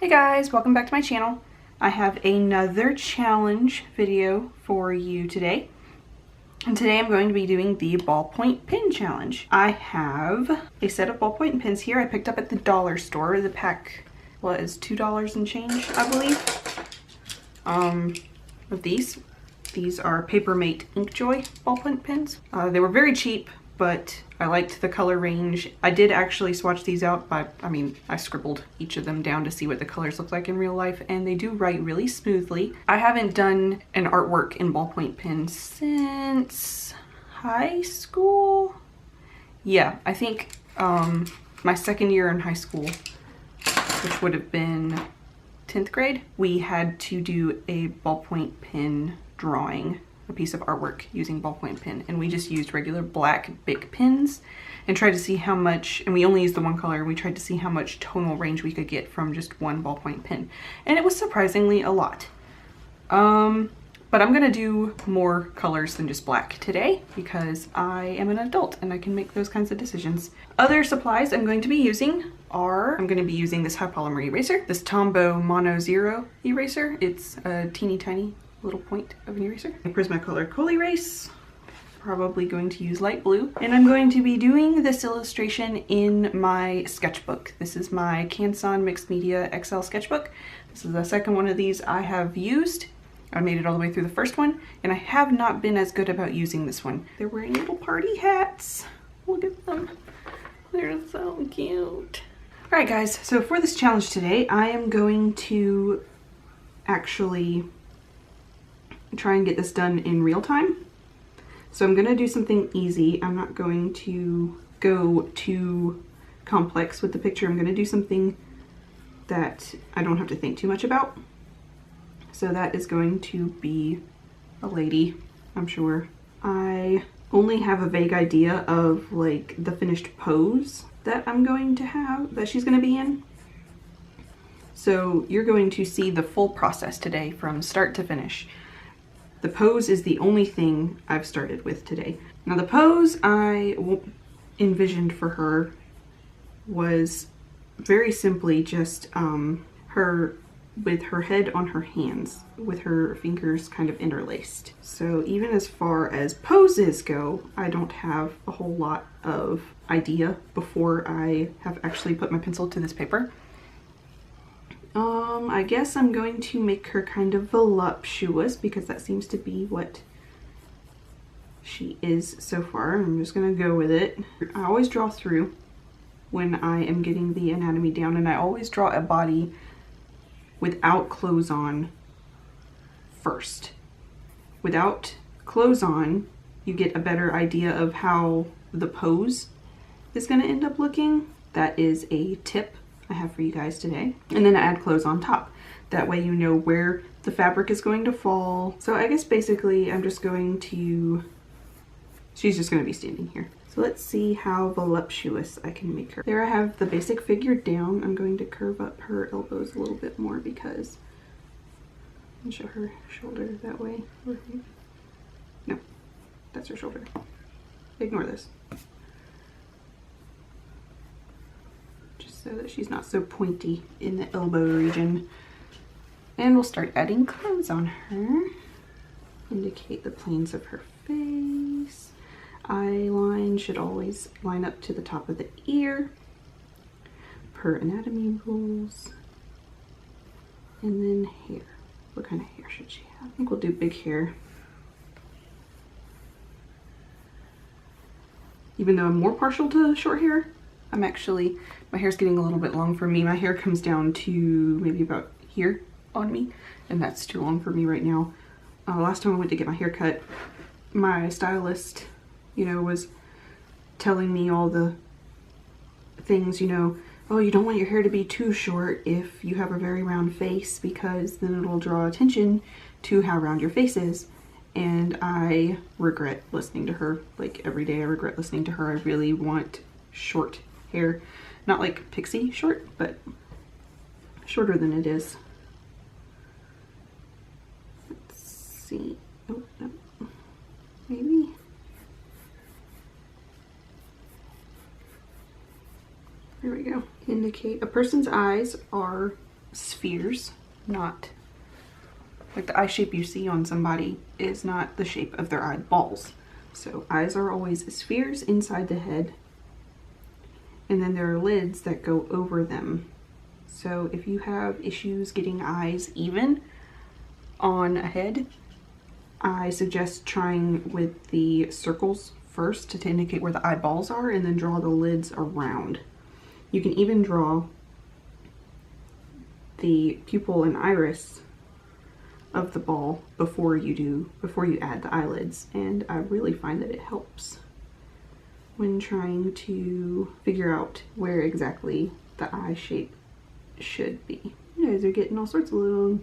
Hey guys, welcome back to my channel. I have another challenge video for you today. And today I'm going to be doing the ballpoint pen challenge. I have a set of ballpoint pens here I picked up at the dollar store. The pack was $2 and change, I believe. Of these. These are Papermate InkJoy ballpoint pens. They were very cheap, but I liked the color range. I did actually swatch these out, but I scribbled each of them down to see what the colors look like in real life, and they do write really smoothly. I haven't done an artwork in ballpoint pens since high school. Yeah, I think my second year in high school, which would have been 10th grade, we had to do a ballpoint pen drawing, a piece of artwork using ballpoint pen, and we just used regular black Bic pens and tried to see how much, and we only used the one color, we tried to see how much tonal range we could get from just one ballpoint pen, and it was surprisingly a lot. But I'm gonna do more colors than just black today because I am an adult and I can make those kinds of decisions. Other supplies I'm going to be using are, I'm gonna be using this Hi-Polymer eraser, this Tombow Mono Zero eraser. It's a teeny tiny little point of an eraser. A Prismacolor Col-Erase, probably going to use light blue. And I'm going to be doing this illustration in my sketchbook. This is my Canson Mixed Media XL sketchbook. This is the second one of these I have used. I made it all the way through the first one, and I have not been as good about using this one. They're wearing little party hats. Look at them. They're so cute. All right, guys, so for this challenge today, I am going to actually try and get this done in real time. So I'm gonna do something easy. I'm not going to go too complex with the picture. I'm gonna do something that I don't have to think too much about. So that is going to be a lady, I'm sure. I only have a vague idea of like the finished pose that I'm going to have, that she's gonna be in. So you're going to see the full process today from start to finish. The pose is the only thing I've started with today. Now the pose I envisioned for her was very simply just her with her head on her hands, with her fingers kind of interlaced. So even as far as poses go, I don't have a whole lot of idea before I have actually put my pencil to this paper. I guess I'm going to make her kind of voluptuous because that seems to be what she is so far. I'm just gonna go with it. I always draw through when I am getting the anatomy down, and I always draw a body without clothes on first. Without clothes on, you get a better idea of how the pose is gonna end up looking. That is a tip I have for you guys today. And then add clothes on top. That way you know where the fabric is going to fall. So I guess basically I'm just going to, she's just gonna be standing here. So let's see how voluptuous I can make her. There I have the basic figure down. I'm going to curve up her elbows a little bit more because I can show her shoulder that way. No, that's her shoulder. Ignore this. Just so that she's not so pointy in the elbow region. And we'll start adding clothes on her. Indicate the planes of her face. Eye line should always line up to the top of the ear per anatomy rules. And then hair. What kind of hair should she have? I think we'll do big hair. Even though I'm more partial to short hair, I'm actually, my hair's getting a little bit long for me. My hair comes down to maybe about here on me, and that's too long for me right now. Last time I went to get my hair cut, my stylist, you know, was telling me all the things, you know, oh, you don't want your hair to be too short if you have a very round face because then it'll draw attention to how round your face is. And I regret listening to her. Like every day I regret listening to her. I really want short hair. Not like pixie short, but shorter than it is. Let's see. Oh, no. Maybe. There we go. Indicate a person's eyes are spheres, not like the eye shape you see on somebody is not the shape of their eyeballs. So eyes are always spheres inside the head, and then there are lids that go over them. So if you have issues getting eyes even on a head, I suggest trying with the circles first to indicate where the eyeballs are, and then draw the lids around. You can even draw the pupil and iris of the ball before you add the eyelids, and I really find that it helps when trying to figure out where exactly the eye shape should be. You guys are getting all sorts of little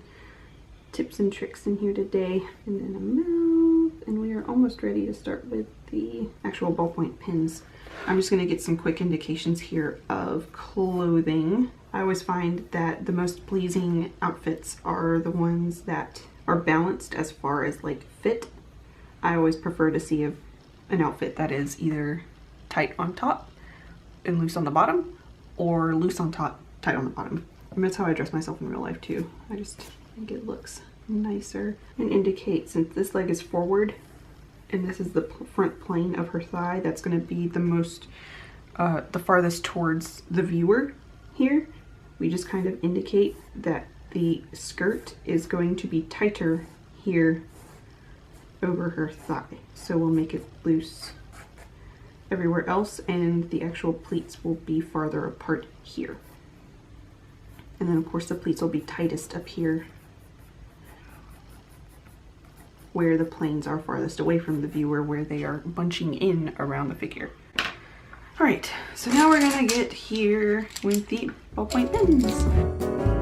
tips and tricks in here today. And then a mouth, and we are almost ready to start with the actual ballpoint pens. I'm just going to get some quick indications here of clothing. I always find that the most pleasing outfits are the ones that are balanced as far as like fit. I always prefer to see an outfit that is either tight on top and loose on the bottom, or loose on top, tight on the bottom. And that's how I dress myself in real life too. I just think it looks nicer and indicates, since this leg is forward and this is the front plane of her thigh, that's going to be the most, the farthest towards the viewer here. We just kind of indicate that the skirt is going to be tighter here over her thigh. So we'll make it loose everywhere else, and the actual pleats will be farther apart here. And then of course the pleats will be tightest up here where the planes are farthest away from the viewer, where they are bunching in around the figure. All right, so now we're gonna get here with the ballpoint pens.